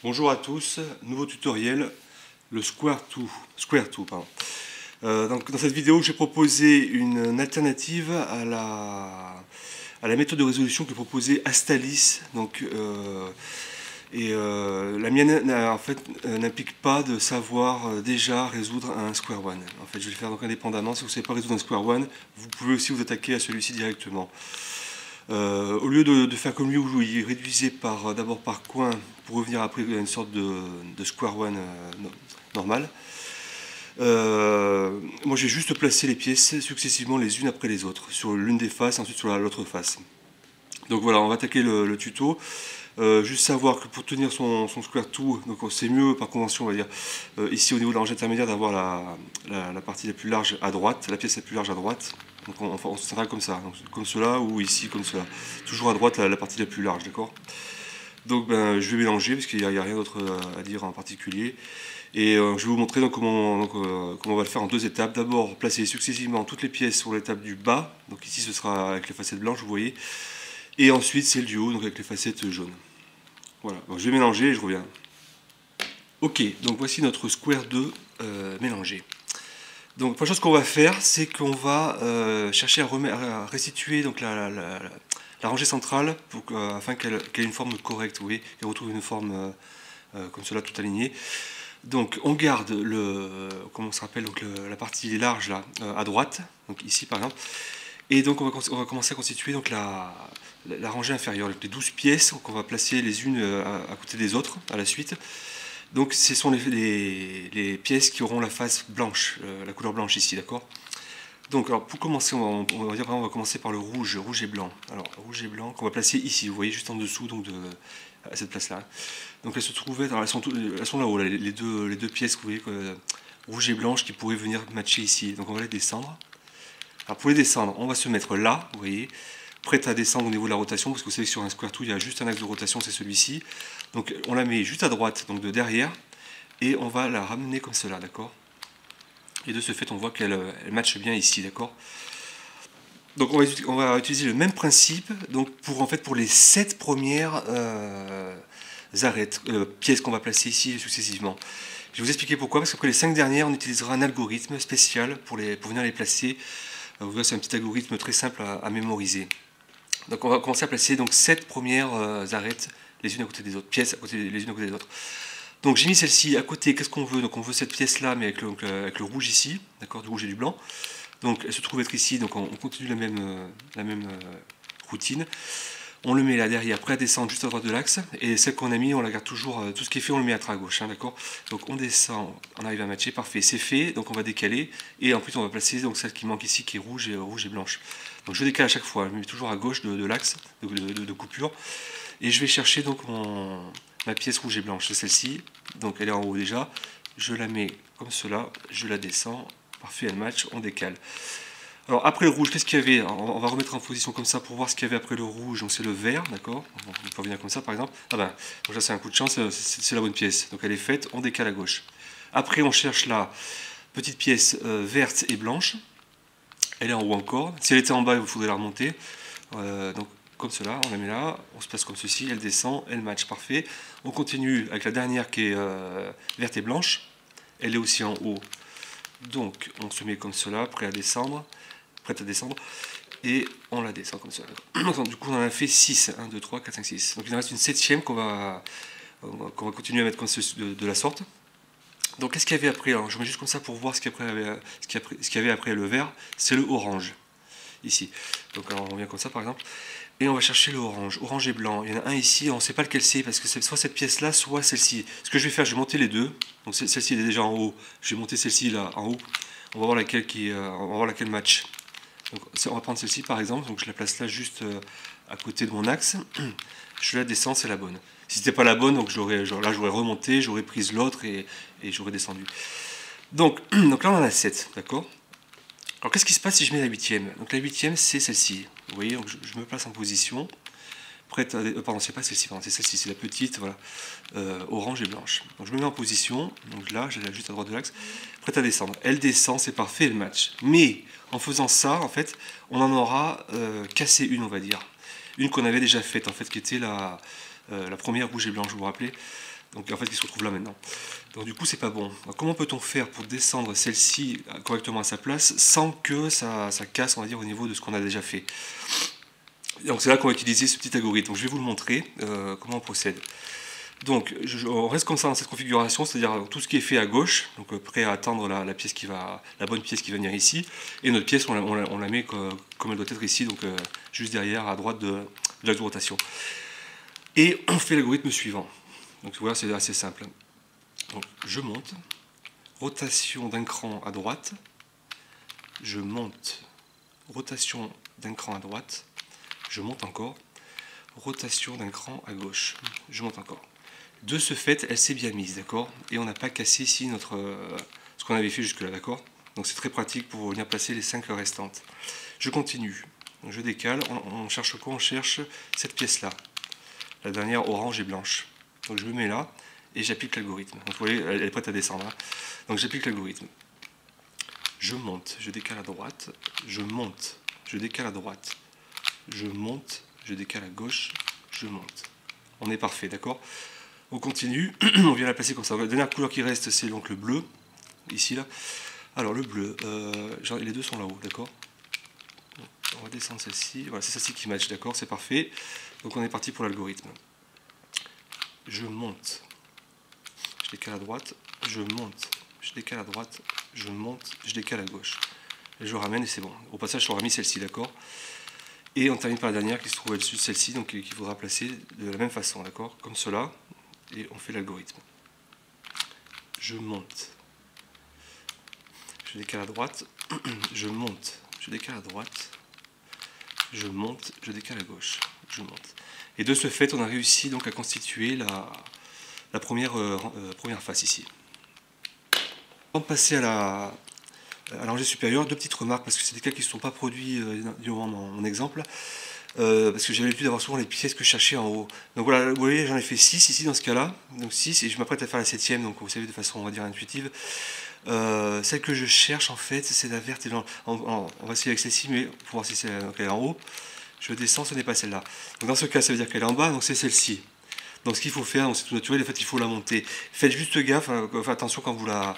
Bonjour à tous, nouveau tutoriel, le Square 2, pardon. Donc, dans cette vidéo, j'ai proposé une alternative à la méthode de résolution que proposait Astalis. Donc, la mienne en fait, n'implique pas de savoir déjà résoudre un Square One. En fait, je vais le faire donc indépendamment. Si vous ne savez pas résoudre un Square One, vous pouvez aussi vous attaquer à celui-ci directement. Au lieu de faire comme lui où il réduisait d'abord par coin pour revenir après à une sorte de square one normal, moi j'ai juste placé les pièces successivement les unes après les autres sur l'une des faces, ensuite sur l'autre face. Donc voilà, on va attaquer le tuto. Juste savoir que pour tenir son square 2, donc c'est mieux par convention, on va dire, ici au niveau de la rangée intermédiaire, d'avoir la partie la plus large à droite, la pièce la plus large à droite. Donc on se tiendra comme ça, donc comme cela ou ici comme cela. Toujours à droite la partie la plus large, d'accord? Donc je vais mélanger parce qu'il n'y a rien d'autre à dire en particulier. Et je vais vous montrer donc, comment on va le faire en deux étapes. D'abord, placer successivement toutes les pièces sur l'étape du bas. Donc ici ce sera avec les facettes blanches, vous voyez. Et ensuite celle du haut, donc avec les facettes jaunes. Voilà, donc, je vais mélanger et je reviens. Ok, donc voici notre Square 2 mélangé. Donc la première chose qu'on va faire, c'est qu'on va chercher à restituer donc, la rangée centrale afin qu'elle ait une forme correcte, vous voyez, qu'elle retrouve une forme comme cela, tout aligné. Donc on garde comment on se rappelle, donc la partie large là, à droite, donc ici par exemple, et donc on va commencer à constituer donc la rangée inférieure, les 12 pièces qu'on va placer les unes à côté des autres à la suite. Donc ce sont les pièces qui auront la face blanche, la couleur blanche ici, d'accord? Donc alors pour commencer, on va commencer par le rouge et blanc. Alors rouge et blanc qu'on va placer ici, vous voyez, juste en dessous donc à cette place-là. Donc elles se trouvaient, alors elles sont là-haut, les deux pièces, vous voyez, rouge et blanche qui pourraient venir matcher ici. Donc on va les descendre. Alors pour les descendre, on va se mettre là, vous voyez, prête à descendre au niveau de la rotation, parce que vous savez que sur un Square 2, il y a juste un axe de rotation, c'est celui-ci. Donc on la met juste à droite, donc de derrière, et on va la ramener comme cela, d'accord? Et de ce fait, on voit qu'elle matche bien ici, d'accord? Donc on va utiliser le même principe donc pour les 7 premières pièces qu'on va placer ici successivement. Je vais vous expliquer pourquoi, parce qu'après les 5 dernières, on utilisera un algorithme spécial pour venir les placer. Vous voyez, c'est un petit algorithme très simple à mémoriser. Donc on va commencer à placer donc 7 premières arêtes les unes à côté des autres, pièces les unes à côté des autres. Donc j'ai mis celle-ci à côté, qu'est-ce qu'on veut? Donc on veut cette pièce-là, mais avec le rouge ici, d'accord, du rouge et du blanc. Donc elle se trouve être ici, donc on continue la même routine. On le met là derrière, prêt à descendre juste à droite de l'axe. Et celle qu'on a mis, on la garde toujours, tout ce qui est fait, on le met à gauche, hein, d'accord? Donc on descend, on arrive à matcher, parfait, c'est fait. Donc on va décaler. Et ensuite on va placer donc, celle qui manque ici, qui est rouge et blanche. Donc je décale à chaque fois, je me mets toujours à gauche de l'axe de coupure. Et je vais chercher donc ma pièce rouge et blanche, c'est celle-ci. Donc elle est en haut déjà. Je la mets comme cela, je la descends. Parfait, elle match, on décale. Alors après le rouge, qu'est-ce qu'il y avait? On va remettre en position comme ça pour voir ce qu'il y avait après le rouge. Donc c'est le vert, d'accord? On peut venir comme ça par exemple. Ah ben, donc là c'est un coup de chance, c'est la bonne pièce. Donc elle est faite, on décale à gauche. Après on cherche la petite pièce verte et blanche. Elle est en haut encore. Si elle était en bas, il faudrait la remonter. Donc comme cela, on la met là, on se place comme ceci, elle descend, elle match, parfait. On continue avec la dernière qui est verte et blanche. Elle est aussi en haut. Donc on se met comme cela, prêt à descendre, et on la descend comme cela. Donc, du coup on en a fait 6, 1, 2, 3, 4, 5, 6. Donc il en reste une septième qu'on va continuer à mettre comme de la sorte. Donc qu'est-ce qu'il y avait après? Alors je mets juste comme ça pour voir ce qu'il y avait après le vert, c'est le orange, ici. Donc alors, on revient comme ça par exemple. Et on va chercher le orange et blanc. Il y en a un ici, on ne sait pas lequel c'est, parce que c'est soit cette pièce-là, soit celle-ci. Ce que je vais faire, je vais monter les deux. Donc celle-ci est déjà en haut. Je vais monter celle-ci là en haut. On va voir laquelle match. Donc, on va prendre celle-ci par exemple. Donc je la place là juste à côté de mon axe. Je la descends, c'est la bonne. Si c'était pas la bonne, donc là j'aurais remonté, j'aurais pris l'autre et j'aurais descendu. Donc là on en a 7, d'accord? Alors qu'est-ce qui se passe si je mets la huitième? Donc la huitième c'est celle-ci. Vous voyez, donc je me place en position. Prête à, pardon, c'est pas celle-ci, c'est celle-ci, c'est la petite, voilà, orange et blanche. Donc je me mets en position, donc là, j'ai juste à droite de l'axe, prête à descendre. Elle descend, c'est parfait, elle match. Mais en faisant ça, en fait, on en aura cassé une, on va dire. Une qu'on avait déjà faite, en fait, qui était la première rouge et blanche, vous vous rappelez? Donc en fait qui se retrouve là maintenant. Donc du coup c'est pas bon. Alors, comment peut-on faire pour descendre celle-ci correctement à sa place sans que ça casse, on va dire, au niveau de ce qu'on a déjà fait. Donc c'est là qu'on va utiliser ce petit algorithme. Donc je vais vous le montrer comment on procède. Donc on reste comme ça dans cette configuration, c'est-à-dire tout ce qui est fait à gauche, donc prêt à attendre la pièce la bonne pièce qui va venir ici, et notre pièce on la met comme elle doit être ici, donc juste derrière à droite de l'axe de rotation. Et on fait l'algorithme suivant. Donc voilà, c'est assez simple. Donc, je monte, rotation d'un cran à droite, je monte, rotation d'un cran à droite, je monte encore, rotation d'un cran à gauche, je monte encore. De ce fait, elle s'est bien mise, d'accord? Et on n'a pas cassé ici ce qu'on avait fait jusque-là, d'accord? Donc c'est très pratique pour venir placer les 5 restantes. Je continue, donc, je décale, on cherche quoi? On cherche cette pièce-là, la dernière orange et blanche. Donc je me mets là, et j'applique l'algorithme. Donc vous voyez, elle est prête à descendre. Hein. Donc j'applique l'algorithme. Je monte, je décale à droite, je monte, je décale à droite, je monte, je décale à gauche, je monte. On est parfait, d'accord? On continue, on vient la placer comme ça. La dernière couleur qui reste, c'est donc le bleu, ici, là. Alors, le bleu, les deux sont là-haut, d'accord? On va descendre celle-ci. Voilà, c'est celle-ci qui match, d'accord? C'est parfait. Donc, on est parti pour l'algorithme. Je monte, je décale à droite, je monte, je décale à droite, je monte, je décale à gauche. Et je ramène et c'est bon. Au passage, on aura mis celle-ci, d'accord? Et on termine par la dernière qui se trouve au-dessus de celle-ci, donc qu'il faudra placer de la même façon, d'accord? Comme cela. Et on fait l'algorithme. Je monte, je décale à droite, je monte, je décale à droite, je monte, je décale à gauche, je monte. Et de ce fait, on a réussi donc à constituer la première face ici. Avant de passer à la rangée supérieure, deux petites remarques, parce que c'est des cas qui ne se sont pas produits durant mon exemple. Parce que j'avais l'habitude d'avoir souvent les pièces que je cherchais en haut. Donc voilà, vous voyez, j'en ai fait 6 ici dans ce cas-là, donc 6, et je m'apprête à faire la 7ème, donc vous savez, de façon, on va dire, intuitive. Celle que je cherche, en fait, c'est la verte et blanche. On va essayer avec celle-ci, mais pour voir si c'est elle est en haut. Je descends, ce n'est pas celle-là. Donc dans ce cas, ça veut dire qu'elle est en bas, donc c'est celle-ci. Donc ce qu'il faut faire, c'est tout naturel, en fait, il faut la monter. Faites juste gaffe, attention quand vous la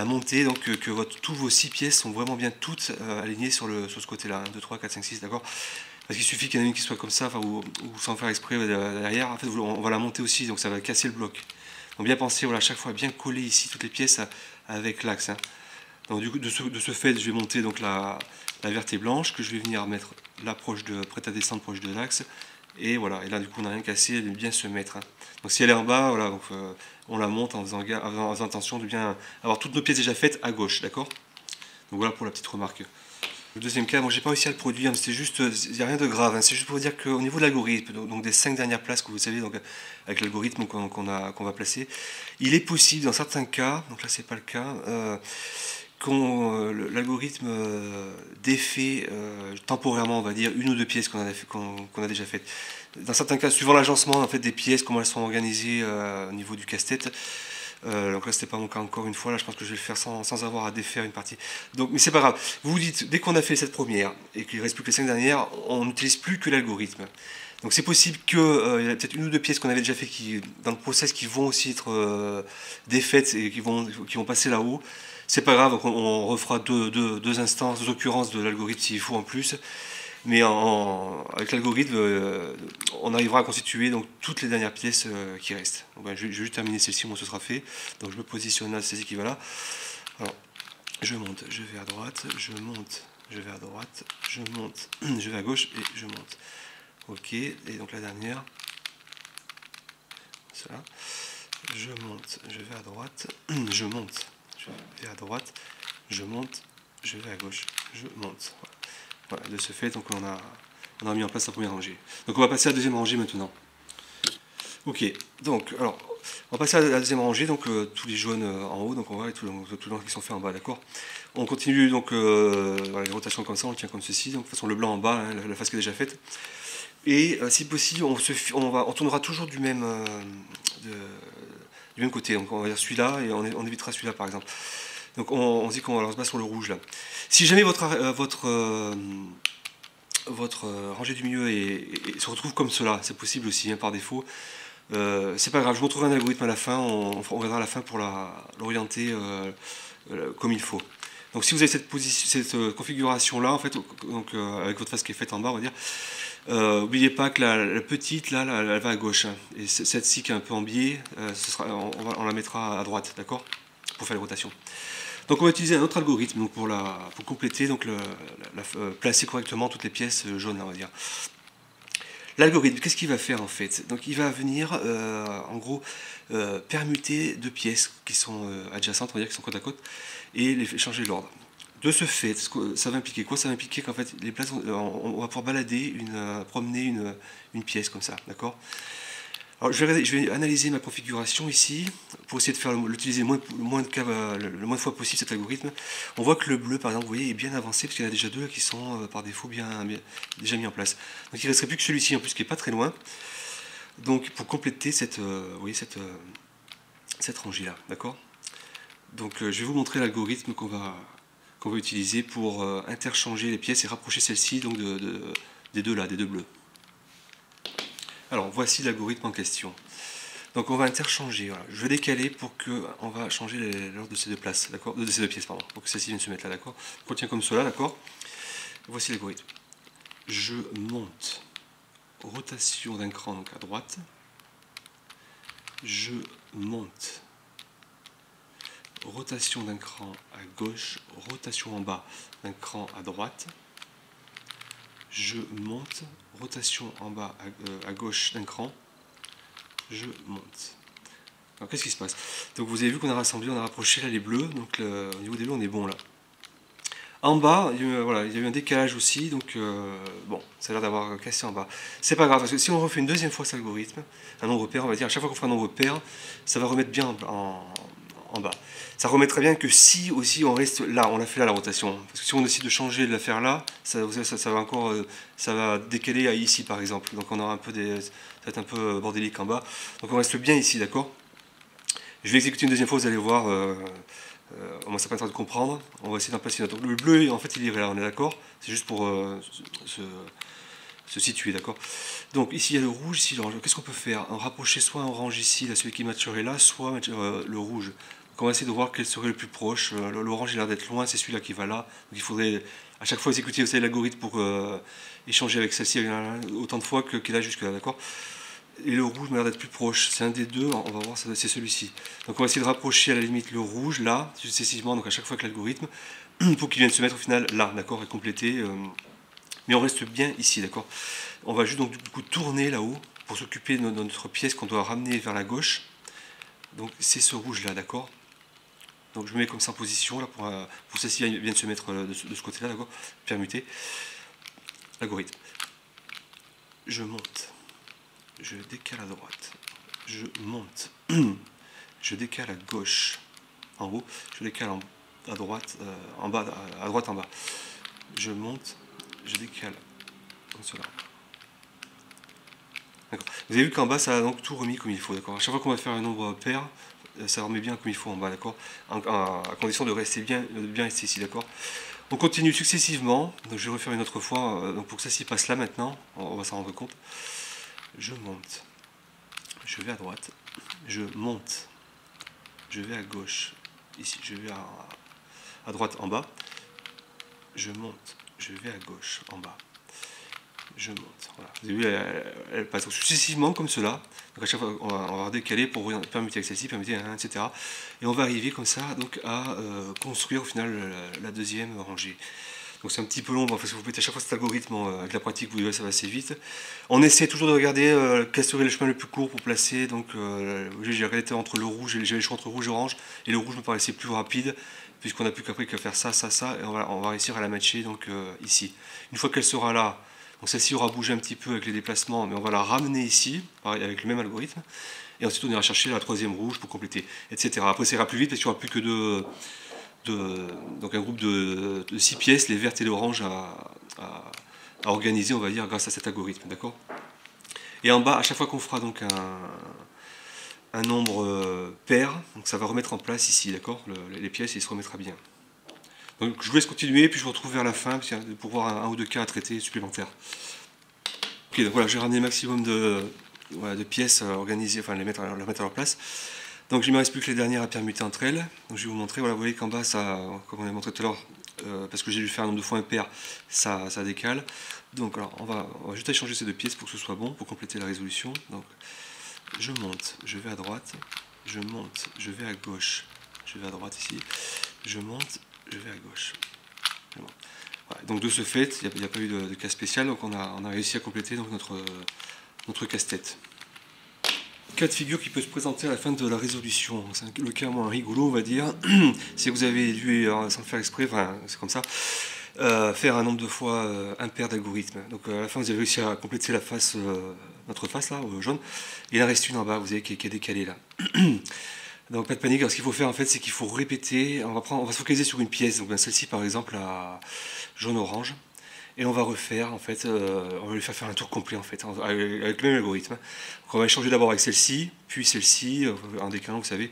montez, donc que tous vos 6 pièces sont vraiment bien toutes alignées sur ce côté-là. 1, 2, 3, 4, 5, 6, d'accord? Parce qu'il suffit qu'il y en ait une qui soit comme ça, ou sans faire exprès derrière, en fait, on va la monter aussi, donc ça va casser le bloc. Donc bien penser, voilà, à chaque fois bien coller ici toutes les pièces avec l'axe. Hein. Donc du coup, de ce fait, je vais monter donc la verte et blanche, que je vais venir mettre là prête à descendre proche de l'axe. Et voilà, et là du coup on n'a rien cassé, elle va bien se mettre. Hein. Donc si elle est en bas, voilà, donc, on la monte en faisant attention de bien avoir toutes nos pièces déjà faites à gauche, d'accord? Donc voilà pour la petite remarque. Le deuxième cas, moi j'ai pas réussi à le produire, mais c'est juste, il n'y a rien de grave, hein. C'est juste pour vous dire qu'au niveau de l'algorithme, donc des 5 dernières places que vous savez, donc, avec l'algorithme qu'on va placer, il est possible dans certains cas, donc là c'est pas le cas, l'algorithme défait temporairement, on va dire, une ou deux pièces qu'on a déjà faites. Dans certains cas, suivant l'agencement en fait, des pièces, comment elles sont organisées au niveau du casse-tête, donc là c'était pas mon cas encore une fois, là je pense que je vais le faire sans avoir à défaire une partie. Donc, mais c'est pas grave, vous vous dites, dès qu'on a fait cette première et qu'il ne reste plus que les 5 dernières, on n'utilise plus que l'algorithme. Donc c'est possible qu'il y ait peut-être une ou deux pièces qu'on avait déjà fait dans le process qui vont aussi être défaites et qui vont passer là-haut. C'est pas grave, on refera deux instances, deux occurrences de l'algorithme s'il faut en plus. Mais avec l'algorithme, on arrivera à constituer donc, toutes les dernières pièces qui restent. Donc, je vais juste terminer celle-ci, moi ce sera fait. Donc je me positionne là, c'est ce qui va là. Alors, je monte, je vais à droite, je monte, je vais à droite, je monte, je vais à gauche et je monte. Ok, et donc la dernière, cela. Je monte, je vais à droite, je monte, je vais à droite, je monte, je vais à gauche, je monte. Voilà, de ce fait, donc on a mis en place la première rangée. Donc on va passer à la deuxième rangée maintenant. Ok, donc alors, on va passer à la deuxième rangée, donc tous les jaunes en haut, donc on va et tous les noirs qui sont faits en bas, d'accord. On continue donc voilà, les rotations comme ça, on le tient comme ceci, donc de toute façon le blanc en bas, hein, la face qui est déjà faite. Et si possible, on tournera toujours du même côté, donc on va dire celui-là et on évitera celui-là par exemple. Donc on se dit qu'on se base sur le rouge là. Si jamais votre rangée du milieu se retrouve comme cela, c'est possible aussi hein, par défaut, C'est pas grave, je vous montrerai un algorithme à la fin, on regardera à la fin pour l'orienter comme il faut. Donc si vous avez cette configuration là, en fait, donc, avec votre face qui est faite en bas, on va dire, n'oubliez pas que la petite là, elle va à gauche, hein, et cette-ci qui est un peu en biais, on la mettra à droite, d'accord, pour faire les rotations. Donc on va utiliser un autre algorithme donc pour compléter, donc placer correctement toutes les pièces jaunes là, on va dire. L'algorithme, qu'est-ce qu'il va faire en fait? Donc il va venir en gros permuter deux pièces qui sont adjacentes, on va dire, qui sont côte à côte, et les changer l'ordre. De ce fait, ça va impliquer quoi? Ça va impliquer qu'en fait les places, on va pouvoir balader, promener une pièce comme ça, d'accord? Alors je vais analyser ma configuration ici pour essayer de l'utiliser le moins de fois possible, cet algorithme. On voit que le bleu par exemple, vous voyez, est bien avancé parce qu'il y en a déjà deux qui sont par défaut déjà mis en place. Donc il ne resterait plus que celui-ci en plus qui est pas très loin. Donc pour compléter cette rangée là, d'accord? Donc je vais vous montrer l'algorithme qu'on va utiliser pour interchanger les pièces et rapprocher celles-ci donc des deux là, des deux bleus. Alors voici l'algorithme en question. Donc on va interchanger, voilà. Je vais décaler pour que on va changer l'ordre de ces deux places, d'accord, de ces deux pièces, pardon, pour que celle-ci vienne se mettre là, d'accord. On retient comme cela, d'accord. Voici l'algorithme. Je monte, rotation d'un cran donc à droite. Je monte, rotation d'un cran à gauche, rotation en bas d'un cran à droite. Je monte, rotation en bas à gauche d'un cran, je monte. Alors qu'est-ce qui se passe? Donc vous avez vu qu'on a rassemblé, on a rapproché là les bleus, donc au niveau des bleus on est bon là. En bas, il y a eu un décalage aussi, donc bon, ça a l'air d'avoir cassé en bas. C'est pas grave, parce que si on refait une deuxième fois cet algorithme, un nombre pair, on va dire à chaque fois qu'on fera un nombre pair, ça va remettre bien en bas. Ça remettrait bien que si aussi on reste là, on a fait là la rotation. Parce que si on décide de changer, de la faire là, ça va encore, ça va décaler à ici par exemple. Donc on aura ça va être un peu bordélique en bas. Donc on reste bien ici, d'accord? Je vais exécuter une deuxième fois, vous allez voir, moi ça permettra de comprendre. On va essayer d'en placer une autre. Donc le bleu, en fait, il irait là, on est d'accord? C'est juste pour se situer, d'accord? Donc ici il y a le rouge, ici l'orange. Qu'est-ce qu'on peut faire? En rapprocher soit un orange ici, là, celui qui matcherait là, soit le rouge. Donc on va essayer de voir quel serait le plus proche. L'orange il a l'air d'être loin, c'est celui-là qui va là. Donc il faudrait à chaque fois exécuter l'algorithme pour échanger avec celle-ci autant de fois qu'elle a jusque là, d'accord? Et le rouge m'a l'air d'être plus proche. C'est un des deux, on va voir, c'est celui-ci. Donc on va essayer de rapprocher à la limite le rouge là, successivement, donc à chaque fois que l'algorithme, pour qu'il vienne se mettre au final là, d'accord, et compléter. Mais on reste bien ici, d'accord. On va juste donc du coup tourner là-haut pour s'occuper de notre pièce qu'on doit ramener vers la gauche. Donc c'est ce rouge là, d'accord. Donc je me mets comme ça en position là pour celle-ci vienne se mettre de ce côté-là, d'accord. Permuter. L'algorithme. Je monte. Je décale à droite. Je monte. Je décale à gauche. En haut. Je décale à droite, en bas, à droite en bas. Je monte. Je décale comme cela. Vous avez vu qu'en bas, ça a donc tout remis comme il faut, d'accord. À chaque fois qu'on va faire un nombre pair, ça remet bien comme il faut en bas, d'accord, à condition de bien rester ici, d'accord. On continue successivement, donc je vais refaire une autre fois, donc pour que ça s'y passe là maintenant, on va s'en rendre compte. Je monte, je vais à droite, je monte, je vais à gauche, ici je vais à droite en bas, je monte, je vais à gauche en bas. Je monte. Voilà. Vous avez vu, elle passe successivement comme cela. Donc à chaque fois, on va décaler pour permuter avec celle-ci, permuter, etc. Et on va arriver comme ça donc, à construire au final la deuxième rangée. Donc c'est un petit peu long parce que vous faites à chaque fois cet algorithme avec la pratique, vous verrez ça va assez vite. On essaie toujours de regarder quel serait le chemin le plus court pour placer. Donc j'ai regardé entre le rouge, j'avais le choix entre rouge et orange, et le rouge me paraissait plus rapide puisqu'on n'a plus qu'à faire ça, et on va réussir à la matcher donc ici. Une fois qu'elle sera là. Donc celle-ci aura bougé un petit peu avec les déplacements, mais on va la ramener ici, pareil, avec le même algorithme. Et ensuite on ira chercher la troisième rouge pour compléter, etc. Après ça ira plus vite parce qu'il n'y aura plus que donc un groupe de 6 pièces, les vertes et l'orange à organiser, on va dire, grâce à cet algorithme, d'accord. Et en bas, à chaque fois qu'on fera donc un nombre pair, donc ça va remettre en place ici, d'accord, les pièces, et il se remettra bien. Donc je vous laisse continuer, puis je vous retrouve vers la fin pour voir un ou deux cas à traiter supplémentaires. Ok, donc voilà, j'ai ramené le maximum voilà, de pièces organisées, enfin les mettre à leur place. Donc il ne me reste plus que les dernières à permuter entre elles. Donc je vais vous montrer, voilà, vous voyez qu'en bas, ça, comme on a montré tout à l'heure, parce que j'ai dû faire un nombre de fois impair, ça décale. Donc alors, on va juste échanger ces deux pièces pour que ce soit bon, pour compléter la résolution. Donc je monte, je vais à droite, je monte, je vais à gauche, je vais à droite ici, je monte, je vais à gauche. Voilà. Donc de ce fait, il n'y a pas eu de cas spécial, donc on a réussi à compléter donc, notre casse-tête. Cas de figure qui peut se présenter à la fin de la résolution. C'est le cas moins rigolo, on va dire. Si vous avez dû, sans le faire exprès, enfin, c'est comme ça, faire un nombre de fois impair d'algorithme. Donc à la fin, vous avez réussi à compléter la face, notre face là, jaune. Et il en reste une en bas, vous voyez, qui est décalée là. Donc pas de panique. Alors, ce qu'il faut faire en fait, c'est qu'il faut répéter. On va se focaliser sur une pièce. Donc celle-ci, par exemple, la jaune-orange. Et on va refaire, en fait, on va lui faire un tour complet, en fait, avec le même algorithme. Donc on va échanger d'abord avec celle-ci, puis celle-ci, en décalant, vous savez.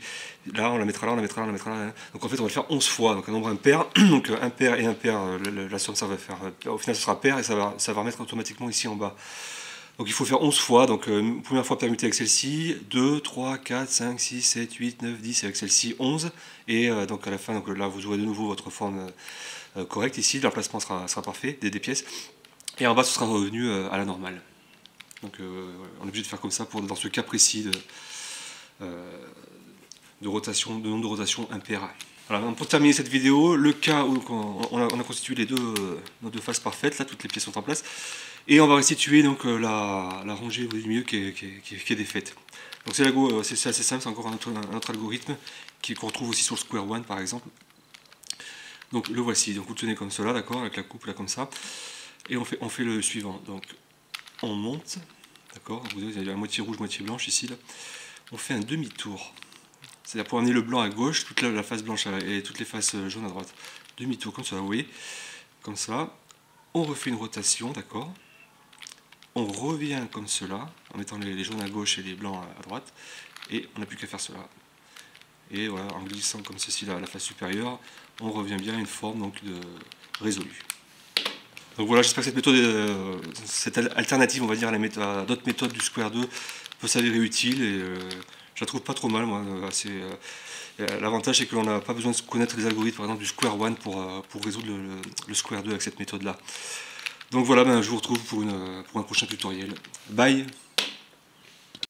Là, on la mettra là, on la mettra là, on la mettra là. Donc en fait, on va le faire 11 fois, donc un nombre impair. Donc impair et impair, la somme, ça va faire, au final, ce sera pair, et ça va remettre automatiquement ici en bas. Donc il faut le faire 11 fois, donc première fois permuter avec celle-ci, 2, 3, 4, 5, 6, 7, 8, 9, 10, avec celle-ci 11, et donc à la fin, donc, là vous aurez de nouveau votre forme correcte ici, l'emplacement sera parfait des pièces, et en bas ce sera revenu à la normale. Donc on est obligé de faire comme ça dans ce cas précis de rotation, de nombre de rotation impair. Voilà, donc pour terminer cette vidéo, le cas où on a constitué nos deux faces parfaites, là toutes les pièces sont en place, et on va restituer donc la rangée du milieu qui est défaite. Donc c'est assez simple, c'est encore un autre algorithme qu'on retrouve aussi sur le Square One par exemple. Donc le voici, donc vous le tenez comme cela, d'accord, avec la coupe là comme ça, et on fait le suivant. Donc on monte, d'accord, vous avez la moitié rouge, moitié blanche ici, là. On fait un demi-tour. C'est-à-dire pour amener le blanc à gauche, toute la face blanche et toutes les faces jaunes à droite. Demi-tour, comme ça, vous voyez, comme ça. On refait une rotation, d'accord. On revient comme cela, en mettant les jaunes à gauche et les blancs à droite. Et on n'a plus qu'à faire cela. Et voilà, en glissant comme ceci la face supérieure, on revient bien à une forme donc, résolue. Donc voilà, j'espère que cette méthode, cette alternative, on va dire, à d'autres méthodes du Square 2 peut s'avérer utile. Et je la trouve pas trop mal, moi. L'avantage, c'est que l'on n'a pas besoin de connaître les algorithmes, par exemple, du Square One pour résoudre le Square 2 avec cette méthode-là. Donc voilà, je vous retrouve pour un prochain tutoriel. Bye!